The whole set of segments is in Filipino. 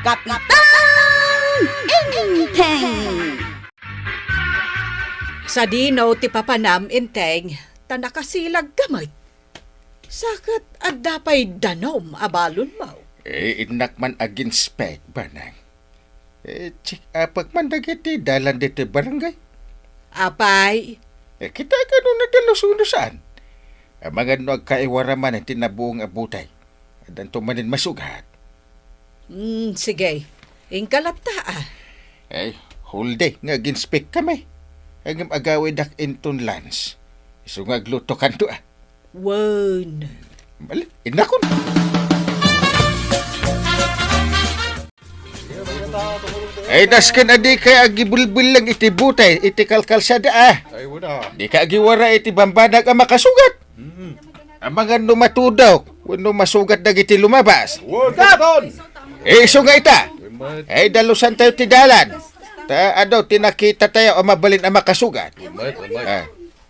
Kapitan Inteng! Sa dinaw ti papanam inteng, tanakasilag gamay. Sakat at dapay danom abalon mo. Inak man agin spek, banang. Pag man dagiti dalan dito barangay. Apay, Kita ka nung nadalusuno saan? Mga no kaiwaraman ang tinabuong abutay. Dan tumanin masugat. sige, ingkalapta Whole day nga ginspek kami. Ang agawin dak inton lans. Iso nga gluto kanto Wan. Balik, inakon. Daskan adi kay agibulbul lang iti butay, iti kalkalsada Ay, wala. Di ka agiwara iti bambanag ang makasugat. Ang mga numatudaw, wano masugat na iti lumabas. Word, Kapitan! Iso nga ita. Dalusan tayo ti dalan. Tinakita tayo o mabalin ang makasugat.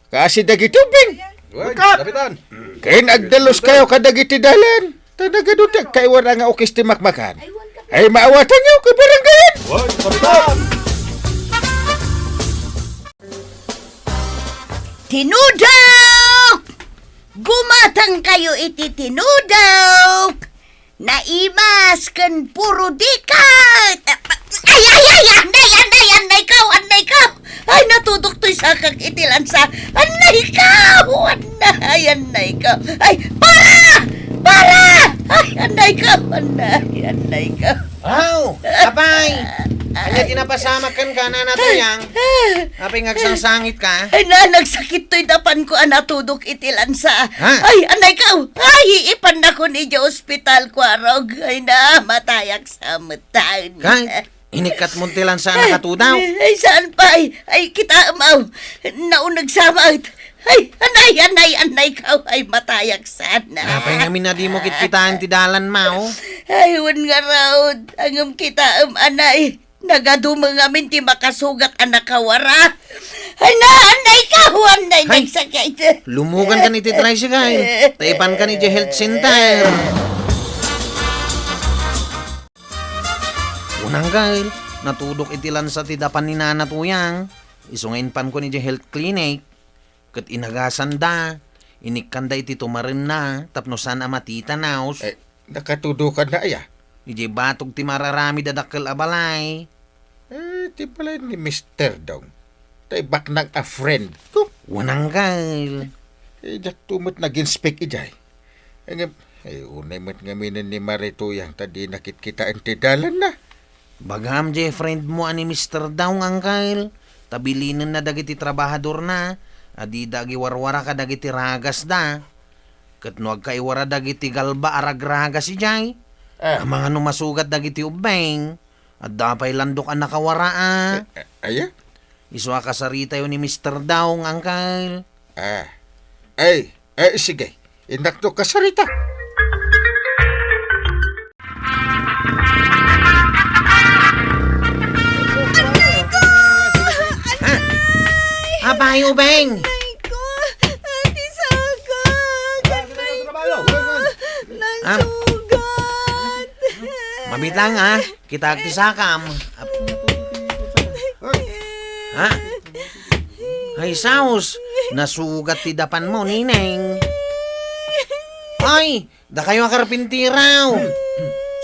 Kasi dagiti ubing. Word, Kapitan! Kaya nagdalos kayo kadagiti dalan. Tanagadutak kayo wala nga ukis ti makmakan. Ay maawatan niyo kay baranggayan. Word, Kapitan! Tinudok! Gumatang kayo iti tinudok! Naimas kan puro dikat! Anay ka! Ay, natudok to'y sakag itilansa! Anay ka! Ay, para! Ay, anay ka! Aw, kapay! Anya tinapasama kan ka na natuyang? Apay ngagsangsangit ka? Ay, nagsakit to'y dapan ko natudok itilansa! Ha? Ay, anay ka! Ay, ipan na ko ni ospital ko arog! Ay, matayak sa matan! Kay, inikat mo tilan sa nakatudaw. Ay, saan pa? Ay, kita amaw. Naunag samat. Ay, anay ka. Ay, matayak sana. Apay nga minadi mo kitkitaan ti dalan mao. Ay, wan nga raw. Angam kita anay. Nagadumang amin ti makasugat anak kawara. Ay, anay ka. Anay Hay. nagsakay. Lumugan ka ni ti tricycle. Taipan ka ni ti health center. Unang gail, natudok itilan sa tidapan ni nanatuyang. Isungain pan ko ni ti health clinic. Kat inagasan da. Inikanda iti tumarin na. Tapnosan amatita naus. Nakatudukan na aya. Iji batog ti mararami dadakkel abalay. Ti pala ni Mr. Dong. Tay baknang a friend ko. Unang gail. Jak tumot na ginspek ijay. Unay mat ngaminan ni Marito yang tadi nakit kita ang tidalan na. Bagam je friend mo ani Mr. Daw ang kail. Tabilinan na dagiti trabahador na. Adi dagi warwara ka dagiti ragas da. Katnuag ka iwara dagiti galba aragragas ijay. Ang mga numasugat dagiti ubeng. At dapay landok ang nakawara Aya? Iswa kasarita yun ni Mr. Daw ang kail. Sige. Inakto kasarita. Abay ubeng! Ay ko. Ati sakag. Nansugat. Mabit lang kita agtisakam. Ha? Ay saus, nasugat ti dapan mo, nineng. Ay, da kayo ang karpintiraw.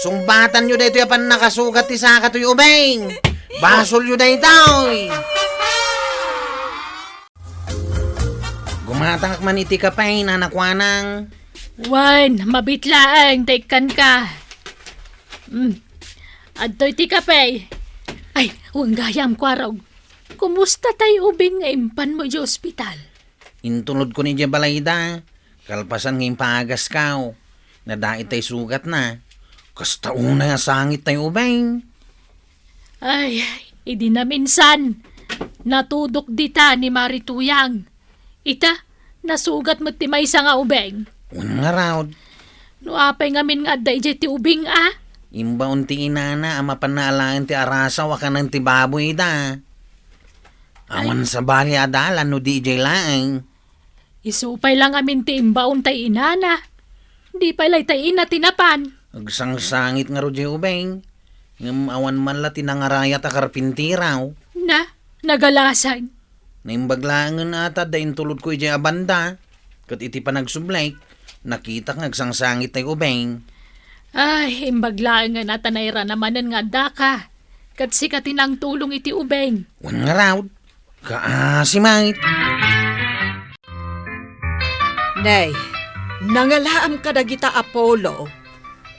Sungbatan nyo dito yapan nakasugat ti saka to'y ubeng. Basol nyo dito. Gumatang man iti kapay na nakwanang. Wan, mabitlaang, taikan ka. Adto'y ti kapay. Ay, huwag gayam ko araw. Kumusta tayo ubing nga impan mo di ospital? Intulod ko ni Jabalayda. Kalpasan ngayong paagas kao. Nadait tayo sugat na. Kasta una nga sangit tayo ubeng. Ay, idi na minsan. Natudok dita ni Marituyang. Ita, nasugat mo ti maysa nga ubeng. Unang araw. Nuapay ngamin nga day ti ubing Imba unti inana ama panaalangan ti arasa waka ng ti baboy da. Awan sa bali adalan no DJ laeng. Isupay lang amin ti imbaon tay inana. Di palay tay ina tinapan. Agsangsangit nga rodyo ubeng. Ngam awan man la tinangaraya ta karpintiraw. Na, nagalasan. Naimbaglangan ata dahin tulod ko iti abanda. Kat iti panagsublay, nakita kang nagsangsangit ay ubeng. Ay, imbaglaan nga natanayra namanan nga daka. Kat sikatin ang tulong iti ubeng. Wan nga raw, kaasimangit. Nay, nangalaam ka dagita Apollo.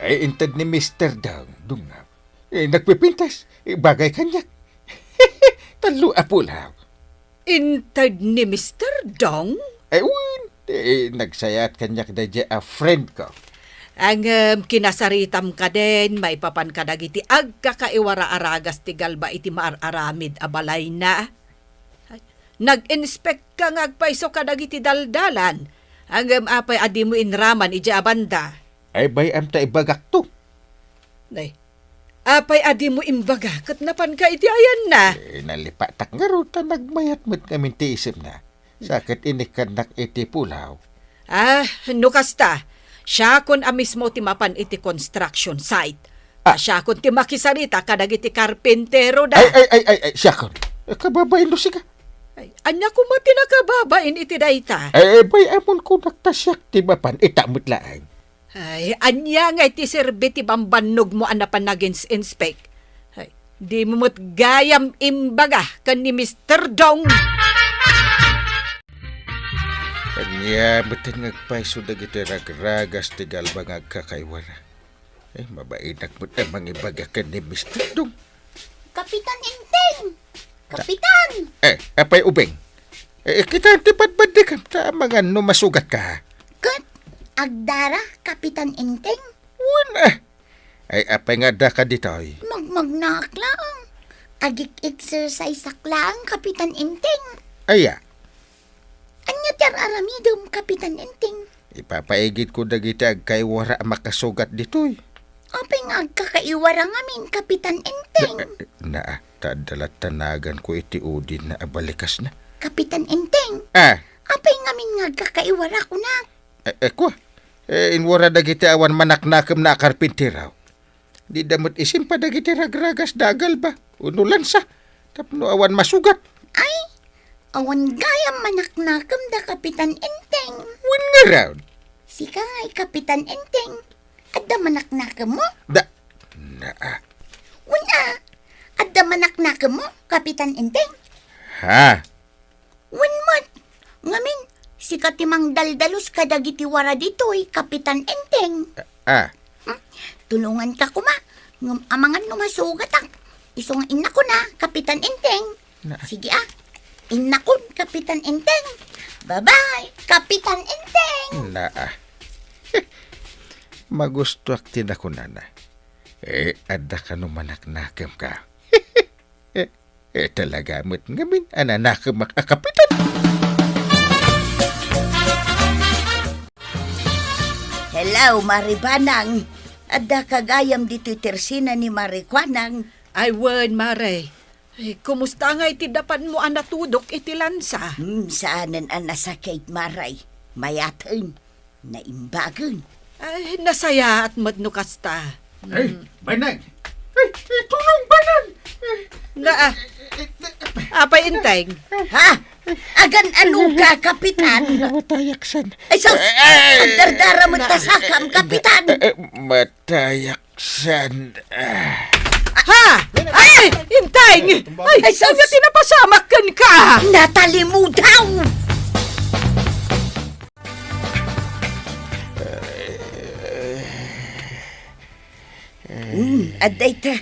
Ay, intad ni Mr. Dong, dungaw. Nagpipintas, bagay kanyak. Talo apulaw. Intad ni Mr. Dong? Ewan, nagsayat kanyak na dyan a friend ko. Ang kinasaritam ka din, may papan ka dagiti agkakaiwara aragas ti galba iti maararamid abalay na. Nag-inspect ka ngagpaiso ka dagiti daldalan. Ang apay adi mo inraman iti abanda. Ay, bayam ta ibagak to. Nay, apay adi mo imbaga, kat napan ka iti ayan na. Nalipatak nga ro, ta nagmayat mo't kami ti isip na. Sakit inikanak iti pulaw. No kasta, siya kun amismo ti mapan iti construction site. Siya kun ti makisarita kadag iti karpentero da. Ay, siya kon. Kababain do siya. Anya ko mati nakababain iti dayta. Bayamon ko naktasyak ti mapan itamot laang. Ay, anya nga iti serbi ti bambanog mo anapan nagins inspect. Ay, di mo mo't gayam imbaga kan ni Mr. Dong. Kanya betin ngagpaiso dagiti ragragas ti galba ngagkakaiwara. Mabainak mo't amang ibagakan ni Mr. Dong. Kapitan Inteng! Kapitan! Apay ubeng. Kita tipad-bad di kam ta mga masugat ka. Kat, agdara, Kapitan Inteng? Wala. Ay, apay nga da ka ditoy. Magmagnak lang. Agik-exercise lang, Kapitan Inteng. Aya, Anya tar aramidom, Kapitan Inteng. ipapaigid ko dagiti agkaiwara makasugat ditoy. Apay nga agkakaiwara ngamin, Kapitan Inteng. Tadalat tanagan ko iti udin na abalikas na. Kapitan Inteng, Ah, apay ngamin nga agkakaiwara ko na. kwa. Inwara dagiti awan manaknakam na karpintiraw. Di damot isim pa dagiti ragragas dagal ba? Unulan sa. Tapno awan masugat. Ay, awan gayam manaknakam da, Kapitan Inteng. Wan nga raw. Sika nga'y Kapitan Inteng. Adda manaknakam mo? Wala. Adda manaknakam mo, Kapitan Inteng. Ha? Winmat. Ngamin, sika timang daldalos kadagiti wara ditoy, Kapitan Inteng. Tulungan ka kuma. Amangan numasugat ang. Isong ina ko na, Kapitan Inteng. Sige ina ko, Kapitan Inteng. Bye-bye, Kapitan Inteng. Magustuak tinako nana. Adda ka numanaknakam ka. Talaga mo't ngamin ananakam makakapitan. Hello, Maribanang. Adda kagayam dito tersina ni Marikwanang. Ay, wen, Mare. Ay, kumusta nga iti dapan mo anatudok iti lansa? Saanan ang nasakit, Maray. Mayatan. Naimbagan. Ay, nasaya at madnukasta. Banag! Tulong banag! Apay Inteng. Ha? Agan ano ka, Kapitan? Matayaksan. Ay, so, ang dardara mo tasakam, Kapitan. Matayaksan. Ha? Ay, Inteng! Ay, saan nga tinapasamakan ka? Natali mo daw! Aday ta.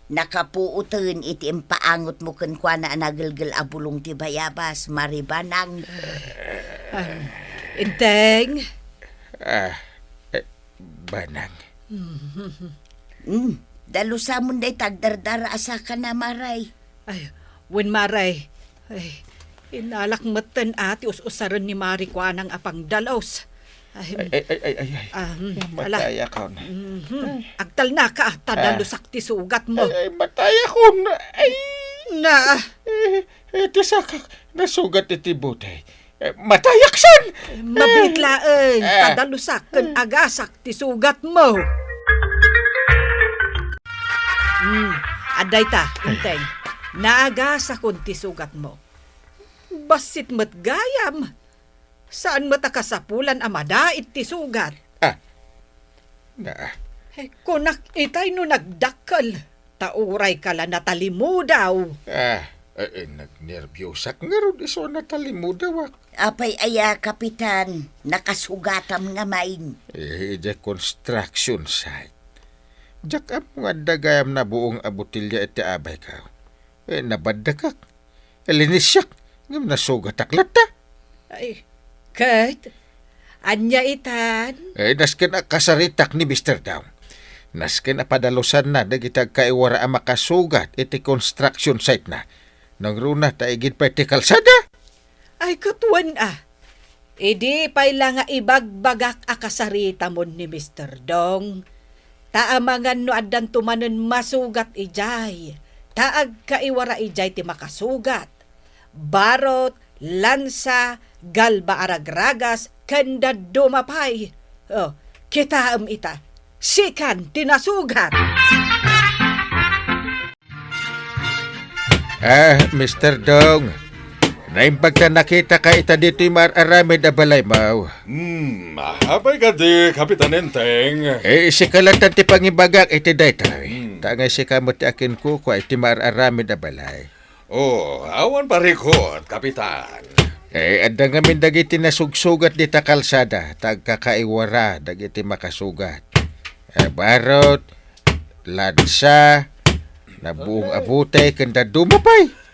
Nakapuutan iti paangot mo kan kwa na nagalgal abulong ti bayabas, Maribanang. Inteng. Banang. Dalusa mo day tagdardara asa ka na, Maray. Ay, wen Maray. Ay, inalak matan ati us-usaran ni Mari kwa ng apang dalos. Ay, Mataya ko na. agtal na ka, tadalusak ti sugat mo. Mataya ko na. Na, Tisakak, nasugat iti butay. Matayaksan! mabitlaan, tadalusak kan agasak ti sugat mo. Aday ta, inteng. Naaga sa kunti sugat mo. Basit mat gayam. Saan mata kasapulan amada iti sugat? Na, Kunak itay no nagdakkel. Tauray ka la natalimu daw. nagnervyosak nga ron iso na talimudaw. Apay aya, kapitan. Nakasugatam nga main. Ija construction site. Jak ang mga dagayam na buong abutilya iti abay ka. Nabadakak. Linisyak. Ngam nasugat aklata. Ay, Kurt, anya itan? Nasken kasaritak ni Mr. Down. Nasken padalusan na dagitag kaiwara ang makasugat iti construction site na. Nang runa taigid pa iti kalsada. Ay, katuan Idi pa'y nga ibagbagak akasarita mo ni Mr. Dong. Taamangan no adan tumanen masugat ijay. Taag kaiwara ijay ti makasugat. Barot, lansa, galba aragragas, kanda dumapay. Kita ita. Sikan tinasugat. Mr. Dong. Naimbag ka nakita ka ita dito'y maaramid na balay mau. Apay ka di, Kapitan Enteng. Si kalatan ti pangibagak iti daytoy. Tangay si kamot ti akin kuko iti maaramid na balay. Awan parikot, Kapitan. Adang ngamin dagiti nasugsugat di ta kalsada. Tagkakaiwara dagiti makasugat. Barot, lansa, nabuong abutay kanda dumapay.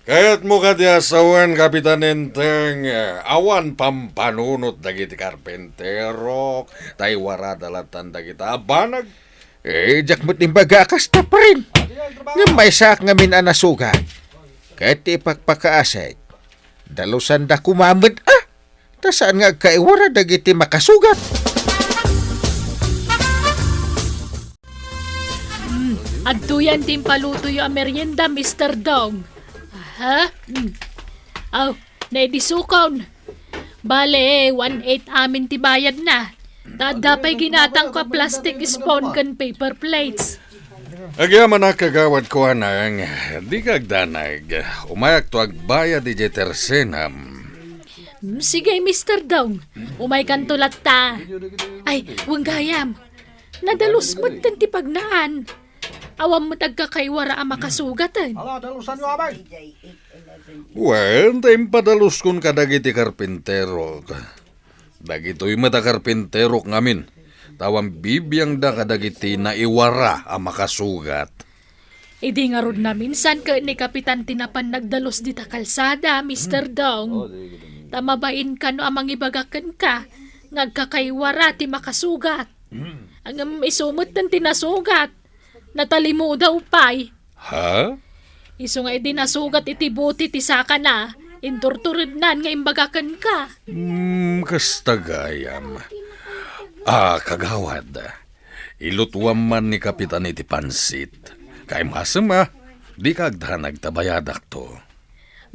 Kaya't mo ka di asawan, Kapitan Enteng. Awan pampanunot dagiti karpentero. Taywara dalatan dagiti abanag. Jak mo't imbaga kasta pa rin. Nga may sak ngamin anasugat. Kahit ipagpakaasay. Dalusan da kumamad tasaan nga kaiwara dagiti makasugat. Adtuyan din paluto yung merienda, Mr. Dong. Naidisukon. Bale, 1/8 amin ti bayad na. Dadapay ginatang ko plastic spoon kan paper plates. Agyaman na kagawad ko anang, di kagdanag. Umayak to agbayad di jetersenam. Sige, Mr. Dong. Umay kan tulat ta. Ay, wanggayam. Nadalus mo ti pagnaan. Awam mo tagkakaiwara ang makasugatan. Well, tayo padalus kun kadagiti karpintero. Dagito'y mata karpintero ngamin. Tawang bibiyang da kadagiti na iwara ang makasugat. Idi nga ron na minsan ka ni Kapitan Tinapan nagdalos di ta kalsada, Mr. Dong. Tamabain ka no amang ibagakan ka. Ngagkakaiwara ti makasugat. Ang isumot ng tinasugat. Natalimu daw pay. Ha? Iso nga iti nasugat iti buti ti saka na. Inturturid nan nga imbagakan ka. Kastagayam. Kagawad. Ilutuam man ni Kapitan iti pansit. Kay masama, di kagdanag tabayadak to.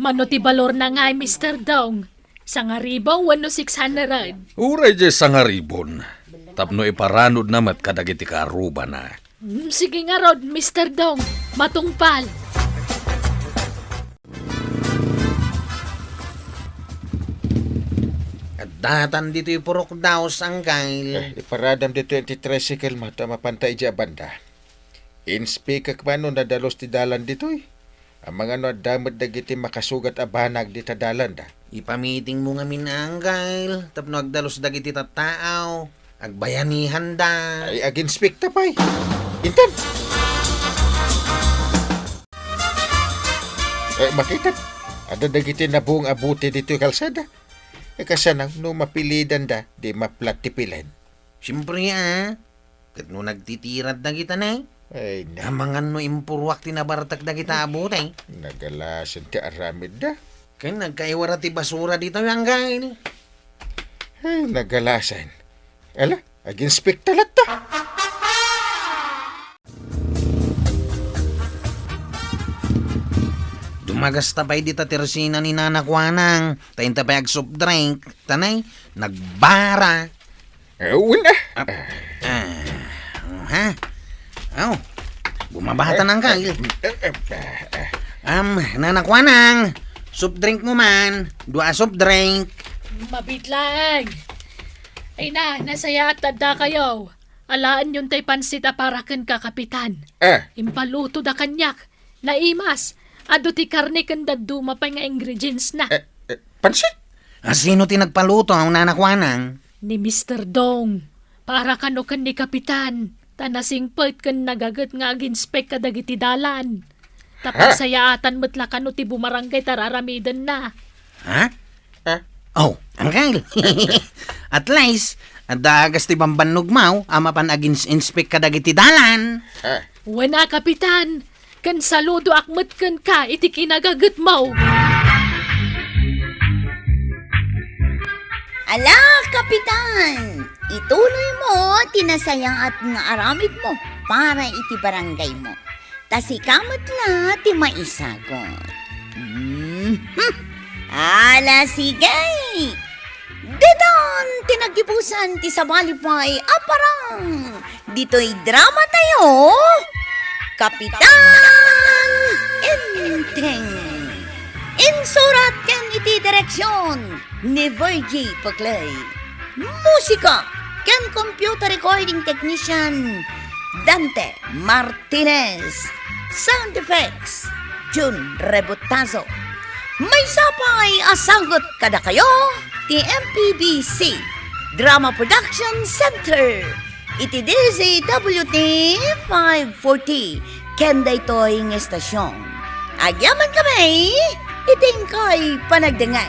Mano ti balor na nga Mr. Dong. Sangaribaw, 1,600. Uray je sangaribon. Tapno iparanod namat kadagiti karuba na. Sige nga Rod, Mr. Dong. Matungpal. At datan dito yung purok daw sangkail. Iparadam dito yung tricycle mo ta mapantay dya banda. Inspika kmano na dalos ti dalan dito'y. Ang mga no damot dagiti makasugat abanag di ta dalan da. Ipamiting mo nga minangkail. Tapno agdalos dagiti tattaaw. Agbayanihan da. Ay aginspik ta pay. Intan. Makita. Ada dagiti na buong abuti dito yung kalsada. Kasanang no mapilidan da, di maplatipilan. Siyempre kat no nagtitirad na kita na Ay na, Namangan no impurwak tinabartak na kita abutay. nagalasan ti aramid da. Kaya nagkaiwara ti basura dito yung anggail. Ay, nagalasan. Ala, aginspik talat ta. Dumagas tapay di tatersina ni nanakwanang. Tayin tapay ag soft drink. Tanay, nagbara. Una. Ha? Aw, Bumabata ng Kyle. Nanakwanang. Soft drink mo man. 2 soft drink. Mabitlang. Ay na, nasaya at tanda kayo. Alaan yun tay pansit aparakan ka, kapitan. Impaluto da kanyak. Naimas. Ado ti karne kan daduma pa nga ingredients na. Pansit? Sino ti nagpaluto ang nanakwanang? Ni Mr. Dong. Para kano kan ni kapitan. Tanasingpet kan nagagat nga aginspek ka dagiti dalan. Tapos sayaatan mo't kano ti bumarangay tararamidan na. Ha? Oh, ang Kyle. At least, adagas ti bambannog mau, ama pan agins-inspect ka dagiti dalan. Wana, kapitan. Kan saludo akmet kan ka iti kinagagat mo. Ala, kapitan! Ituloy mo, tinasayang at nga aramid mo para iti barangay mo. Tasikamat la, ti maisagot. Ala, sigay! Dedon, tinagibusan ti sabalipay, aparang! Dito'y drama tayo! Kapitan Enteng! Insurat ken iti direksyon ni Virgie Paclay. Musika ken computer recording technician Dante Martinez. Sound effects June Rebutazo. May sapay asagot kada kayo ti MPBC Drama Production Center. Iti DZWT 540 Kenda ito'y ng estasyon. Agyaman kami, iting ko'y panagdangan.